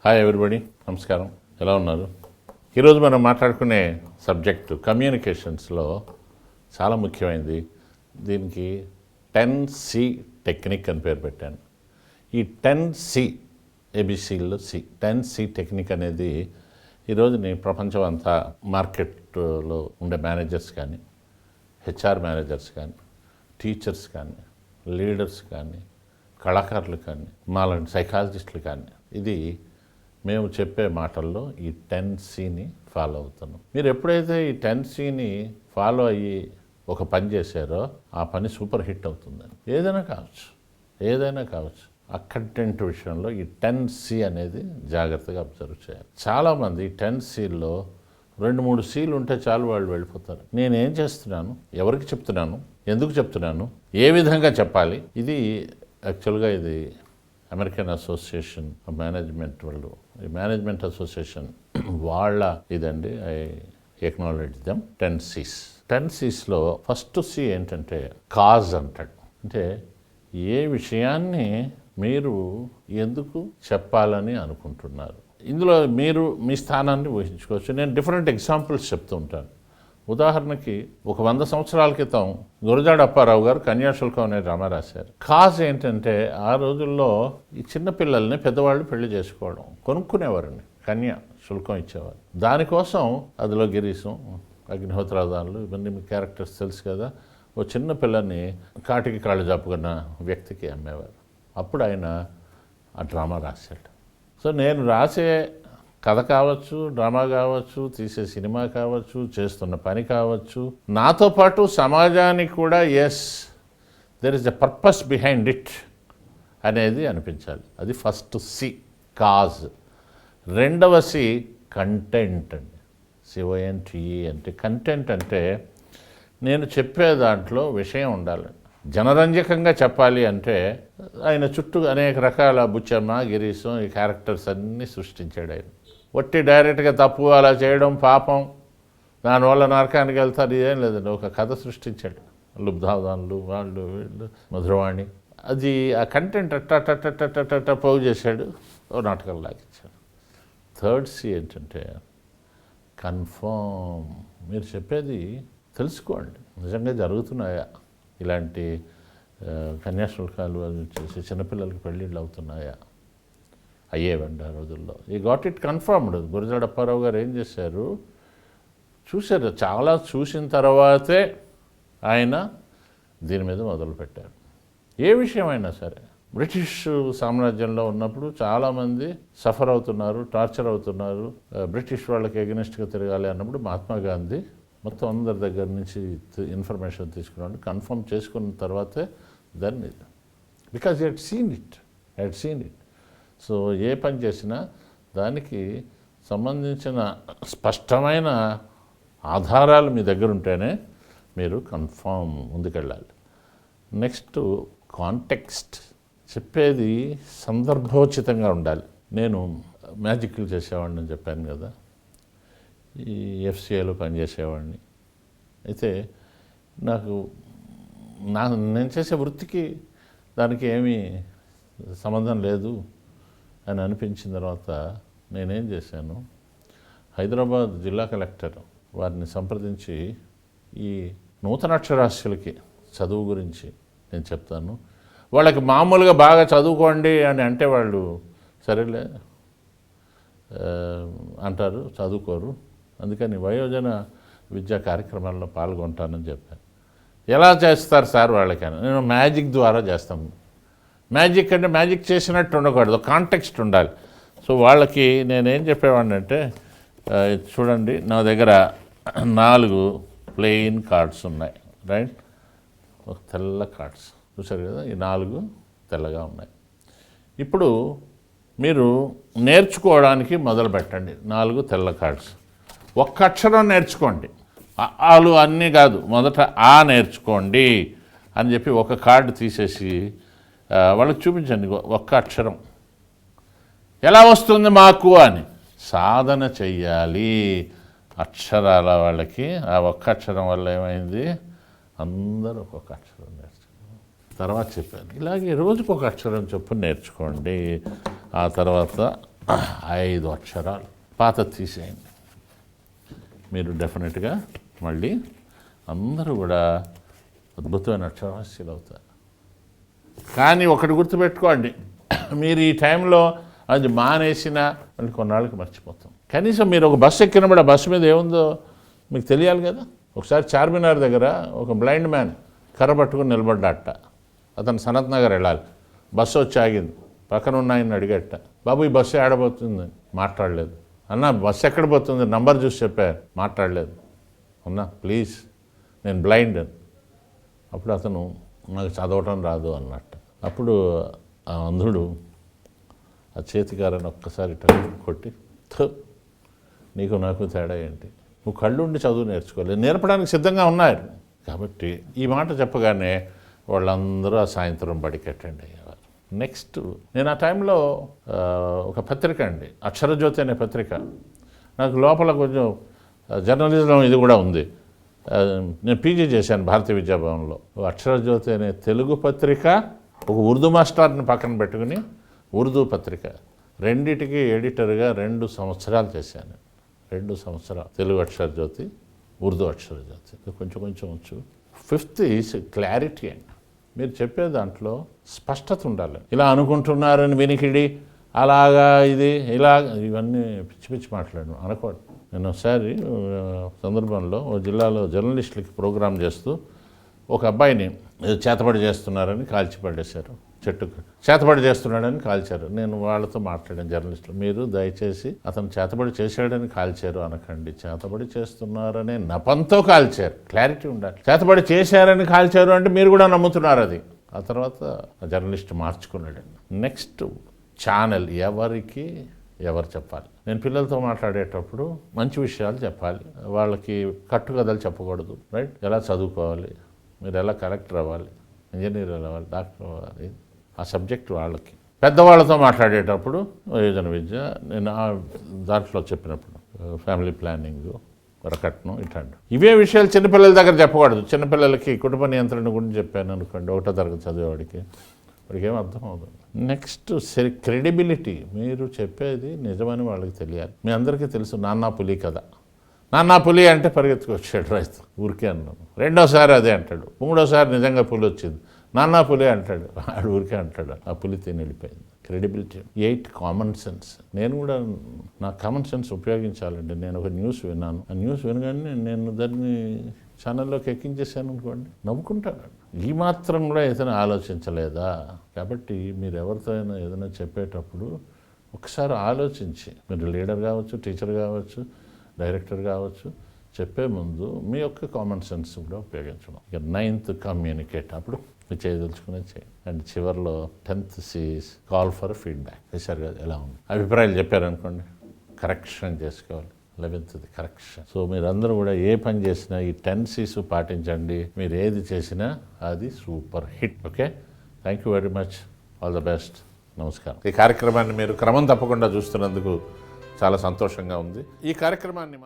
Hi everybody, నమస్కారం. ఎలా ఉన్నారు? ఈరోజు మనం మాట్లాడుకునే సబ్జెక్టు కమ్యూనికేషన్స్లో చాలా ముఖ్యమైనది. దీనికి 10C టెక్నిక్ అని పేరు పెట్టాను. ఈ 10C ఏబిసిలో సి 10C టెక్నిక్ అనేది ఈరోజుని ప్రపంచం అంతా మార్కెట్లో ఉండే మేనేజర్స్ కానీ, హెచ్ఆర్ మేనేజర్స్ కానీ, టీచర్స్ కానీ, లీడర్స్ కానీ, కళాకారులు కానీ, మాలాంటి సైకాలజిస్టులు కానీ, ఇది మేము చెప్పే మాటల్లో ఈ 10Cని ఫాలో అవుతున్నాం. మీరు ఎప్పుడైతే ఈ 10Cని ఫాలో అయ్యి ఒక పని చేశారో ఆ పని సూపర్ హిట్ అవుతుందని. ఏదైనా కావచ్చు. ఆ కంటెంట్ విషయంలో ఈ 10C అనేది జాగ్రత్తగా అబ్జర్వ్ చేయాలి. చాలామంది 10Cలో 2-3 Cలు ఉంటే చాలు, వాళ్ళు వెళ్ళిపోతారు. నేనేం చేస్తున్నాను, ఎవరికి చెప్తున్నాను, ఎందుకు చెప్తున్నాను, ఏ విధంగా చెప్పాలి, ఇది యాక్చువల్గా ఇది అమెరికన్ అసోసియేషన్ ఆఫ్ మేనేజ్మెంట్ వాళ్ళు, ఈ మేనేజ్మెంట్ అసోసియేషన్ వాళ్ళ ఇదండి. I acknowledge them. 10Cలో ఫస్ట్ C ఏంటంటే కాజ్ అంటాడు. అంటే ఏ విషయాన్ని మీరు ఎందుకు చెప్పాలని అనుకుంటున్నారు. ఇందులో మీరు మీ స్థానాన్ని ఊహించుకోవచ్చు. నేను డిఫరెంట్ ఎగ్జాంపుల్స్ చెప్తూ ఉంటాను. ఉదాహరణకి ఒక 100 సంవత్సరాల క్రితం గురజాడ అప్పారావు గారు కన్యాశుల్కం అనే డ్రామా రాశారు. కాజ్ ఏంటంటే ఆ రోజుల్లో ఈ చిన్నపిల్లల్ని పెద్దవాళ్ళు పెళ్లి చేసుకోవడం, కొనుక్కునేవారండి, కన్యా శుల్కం ఇచ్చేవారు. దానికోసం అందులో గిరీశం, అగ్నిహోత్రాదానులు, ఇవన్నీ మీ క్యారెక్టర్స్ తెలుసు కదా. ఓ చిన్న పిల్లని కాటికి కాళ్ళు జాపుకున్న వ్యక్తికి అమ్మేవారు. అప్పుడు ఆయన ఆ డ్రామా రాశాడు. సో నేను రాసే కథ కావచ్చు, డ్రామా కావచ్చు, తీసే సినిమా కావచ్చు, చేస్తున్న పని కావచ్చు, నాతో పాటు సమాజానికి కూడా there is a purpose behind it అనేది అనిపించాలి. అది ఫస్ట్ C, కాజ్. రెండవ C కంటెంట్ అండి. CONTE అంటే కంటెంట్ అంటే నేను చెప్పే దాంట్లో విషయం ఉండాలండి. జనరంజకంగా చెప్పాలి అంటే ఆయన చుట్టూ అనేక రకాల బుచ్చమ్మ, గిరీశం, ఈ క్యారెక్టర్స్ అన్నీ సృష్టించాడు ఆయన. ఒట్టి డైరెక్ట్గా తప్పు అలా చేయడం పాపం, దానివల్ల నరకానికి వెళ్తారు, ఇదేం లేదండి. ఒక కథ సృష్టించాడు. లుబ్ధాదానులు, వాళ్ళు వీళ్ళు, మధురవాణి, అది ఆ కంటెంట్ అట్ట పోగు చేశాడు, ఓ నాటకం లాగించాడు. థర్డ్ C ఏంటంటే కన్ఫర్మ్. మీరు చెప్పేది తెలుసుకోండి, నిజంగా జరుగుతున్నాయా, ఇలాంటి కన్యాశుల్కాలు చేసి చిన్నపిల్లలకి పెళ్ళిళ్ళు అవుతున్నాయా, అయ్యేవండి ఆ రోజుల్లో. ఈ got it confirmed. Gurajada Apparao గారు ఏం చేశారు, చూశారు, చాలా చూసిన తర్వాతే ఆయన దీని మీద మొదలుపెట్టారు. ఏ విషయమైనా సరే, బ్రిటిష్ సామ్రాజ్యంలో ఉన్నప్పుడు చాలామంది సఫర్ అవుతున్నారు, టార్చర్ అవుతున్నారు, బ్రిటిష్ వాళ్ళకి ఎగనిస్ట్గా తిరగాలి అన్నప్పుడు మహాత్మా గాంధీ మొత్తం అందరి దగ్గర నుంచి ఇన్ఫర్మేషన్ తీసుకున్నాడు. కన్ఫర్మ్ చేసుకున్న తర్వాతే దాన్ని, because he'd seen it. So ఏ పని చేసినా దానికి సంబంధించిన స్పష్టమైన ఆధారాలు మీ దగ్గర ఉంటేనే మీరు కన్ఫర్మ్ ముందుకెళ్ళాలి. Next context. చెప్పేది సందర్భోచితంగా ఉండాలి. నేను మ్యాజిక్లు చేసేవాడిని అని చెప్పాను కదా, ఈ FCAలో పనిచేసేవాడిని. అయితే నేను చేసే వృత్తికి దానికి ఏమీ సంబంధం లేదు అని అనిపించిన తర్వాత నేనేం చేశాను, హైదరాబాద్ జిల్లా కలెక్టర్ వారిని సంప్రదించి ఈ నూతనాక్షరాస్యులకి చదువు గురించి నేను చెప్తాను, వాళ్ళకి మామూలుగా బాగా చదువుకోండి అని అంటే వాళ్ళు సరేలే అంటారు, చదువుకోరు. అందుకని వయోజన విద్యా కార్యక్రమాల్లో పాల్గొంటానని చెప్పాను. ఎలా చేస్తారు సార్ వాళ్ళకని? నేను మ్యాజిక్ ద్వారా చేస్తాను. మ్యాజిక్ అంటే మ్యాజిక్ చేసినట్టు ఉండకూడదు, కాంటెక్స్ట్ ఉండాలి. సో వాళ్ళకి నేనేం చెప్పేవాడిని అంటే, చూడండి నా దగ్గర 4 ప్లెయిన్ కార్డ్స్ ఉన్నాయి, రైట్, ఒక తెల్ల కార్డ్స్ చూసారు కదా, ఈ 4 తెల్లగా ఉన్నాయి. ఇప్పుడు మీరు నేర్చుకోవడానికి మొదలు పెట్టండి. 4 తెల్ల కార్డ్స్, ఒక్క అక్షరం నేర్చుకోండి, ఆలు అన్నీ కాదు, మొదట ఆ నేర్చుకోండి అని చెప్పి ఒక కార్డు తీసేసి వాళ్ళకి చూపించండి. ఒక్క అక్షరం ఎలా వస్తుంది మాకు అని సాధన చెయ్యాలి. అక్షరాల వాళ్ళకి ఆ ఒక్క అక్షరం వల్ల ఏమైంది, అందరూ ఒక్కొక్క అక్షరం నేర్చుకున్నారు. తర్వాత చెప్పాను, ఇలాగే రోజుకు ఒక అక్షరం చొప్పున నేర్చుకోండి. ఆ తర్వాత 5 అక్షరాలు పాత తీసేయండి. మీరు డెఫినెట్గా మళ్ళీ అందరూ కూడా అద్భుతమైన అక్షరాస్యులు అవుతారు. కానీ ఒకటి గుర్తుపెట్టుకోండి, మీరు ఈ టైంలో అది మానేసినా మళ్ళీ కొన్నాళ్ళకి మర్చిపోతాం. కనీసం మీరు ఒక బస్సు ఎక్కినప్పుడు ఆ బస్సు మీద ఏముందో మీకు తెలియాలి కదా. ఒకసారి చార్మినార్ దగ్గర ఒక బ్లైండ్ మ్యాన్ కర్ర పట్టుకుని నిలబడ్డాట. అతను సనత్ నగర్ వెళ్ళాలి. బస్సు వచ్చి ఆగింది. పక్కన ఉన్న ఆయన అడిగట్ట, బాబు ఈ బస్సు ఏడబోతుంది? మాట్లాడలేదు. అన్న బస్సు ఎక్కడ పోతుంది? నంబర్ చూసి చెప్పారు. మాట్లాడలేదు. అన్నా ప్లీజ్ నేను బ్లైండ్ అని. అప్పుడు అతను నాకు చదవటం రాదు అన్నట్టు. అప్పుడు ఆ అంధుడు ఆ చేతికారని ఒక్కసారి కొట్టి, నీకు నాకు తేడా ఏంటి? నువ్వు కళ్ళుండి చదువు నేర్చుకోలేదు, నేర్పడానికి సిద్ధంగా ఉన్నారు. కాబట్టి ఈ మాట చెప్పగానే వాళ్ళందరూ ఆ సాయంత్రం బడికి అటెండ్ అయ్యేవారు. నెక్స్ట్ నేను ఆ టైంలో ఒక పత్రిక అండి, అక్షరజ్యోతి అనే పత్రిక. నాకు లోపల కొంచెం జర్నలిజం ఇది కూడా ఉంది. నేను పీజీ చేశాను భారతీయ విద్యాభవన్లో. అక్షరజ్యోతి అనే తెలుగు పత్రిక, ఒక ఉర్దూ మాస్టర్ని పక్కన పెట్టుకుని ఉర్దూ పత్రిక, రెండిటికి ఎడిటర్గా 2 సంవత్సరాలు చేశాను. 2 సంవత్సరాలు తెలుగు అక్షరజ్యోతి, ఉర్దూ అక్షరజ్యోతి. కొంచెం కొంచెం వచ్చు. 5th ఈజ్ క్లారిటీ అండి. మీరు చెప్పే దాంట్లో స్పష్టత ఉండాలి. ఇలా అనుకుంటున్నారని వినికిడి, అలాగా ఇది ఇలా ఇవన్నీ పిచ్చి పిచ్చి మాట్లాడను అనకూడదు. నేను ఒకసారి సందర్భంలో ఓ జిల్లాలో జర్నలిస్టులకి ప్రోగ్రాం చేస్తూ ఒక అబ్బాయిని చేతబడి చేస్తున్నారని కాల్చి పడేశారు. చెట్టుకు చేతబడి చేస్తున్నాడని కాల్చారు. నేను వాళ్ళతో మాట్లాడాను, జర్నలిస్టులు, మీరు దయచేసి అతను చేతబడి చేశాడని కాల్చారు అనకండి, చేతబడి చేస్తున్నారనే నపంతో కాల్చారు. క్లారిటీ ఉండాలి. చేతబడి చేశారని కాల్చారు అంటే మీరు కూడా నమ్ముతున్నారు అది. ఆ తర్వాత జర్నలిస్ట్ మార్చుకున్నాడు. నెక్స్ట్ ఛానల్ ఎవరికి ఎవరు చెప్పాలి. నేను పిల్లలతో మాట్లాడేటప్పుడు మంచి విషయాలు చెప్పాలి. వాళ్ళకి కట్టుకథలు చెప్పకూడదు. రైట్? ఎలా చదువుకోవాలి, మీరు ఎలా కలెక్టర్ అవ్వాలి, ఇంజనీర్ అవ్వాలి, డాక్టర్ అవ్వాలి, ఆ సబ్జెక్ట్ వాళ్ళకి. పెద్దవాళ్ళతో మాట్లాడేటప్పుడు యోజన విద్య నేను దాంట్లో చెప్పినప్పుడు ఫ్యామిలీ ప్లానింగ్, వరకట్నం, ఇట్లాంటి ఇవే విషయాలు చిన్నపిల్లల దగ్గర చెప్పకూడదు. చిన్నపిల్లలకి కుటుంబ నియంత్రణ గురించి చెప్పాను అనుకోండి, 1వ తరగతి చదివేవాడికి, వాడికి ఏం అర్థం అవుతుంది. Next credibility. మీరు చెప్పేది నిజమని వాళ్ళకి తెలియాలి. మీ అందరికీ తెలుసు నాన్నా పులి కథ. నాన్నా పులి అంటే పరిగెత్తుకొచ్చాడు రైతు, ఊరికే అన్నాను. 2వసారి అదే అంటాడు. 3వసారి నిజంగా పులి వచ్చింది, నాన్నా పులి అంటాడు, ఆడు ఊరికే అంటాడు. ఆ పులి తిని వెళ్ళిపోయింది. క్రెడిబిలిటీ. 8 common sense. నేను కూడా నా కామన్ సెన్స్ ఉపయోగించాలండి. నేను ఒక న్యూస్ విన్నాను, ఆ న్యూస్ వినగానే నేను దాన్ని ఛానల్లోకి ఎక్కించేసాను అనుకోండి, నవ్వుకుంటాడు. ఈ మాత్రం కూడా ఏదైనా ఆలోచించలేదా? కాబట్టి మీరు ఎవరితో అయినా ఏదైనా చెప్పేటప్పుడు ఒకసారి ఆలోచించి, మీరు లీడర్ కావచ్చు, టీచర్ కావచ్చు, డైరెక్టర్ కావచ్చు, చెప్పే ముందు మీ యొక్క కామన్ సెన్స్ కూడా ఉపయోగించడం. ఇక 9th కమ్యూనికేట్. అప్పుడు మీరు చేయదలుచుకునేది చేయండి. అండ్ చివరిలో 10th Cs call for feedback. చేశారు కదా, ఎలా ఉంది, అభిప్రాయాలు చెప్పారనుకోండి, కరెక్షన్ చేసుకోవాలి. 11th correction. సో మీరందరూ కూడా ఏ పని చేసినా ఈ 10 C's పాటించండి. మీరు ఏది చేసినా అది super hit. Okay, thank you very much. All the best. నమస్కారం. ఈ కార్యక్రమాన్ని మీరు క్రమం తప్పకుండా చూస్తున్నందుకు చాలా సంతోషంగా ఉంది. ఈ కార్యక్రమాన్ని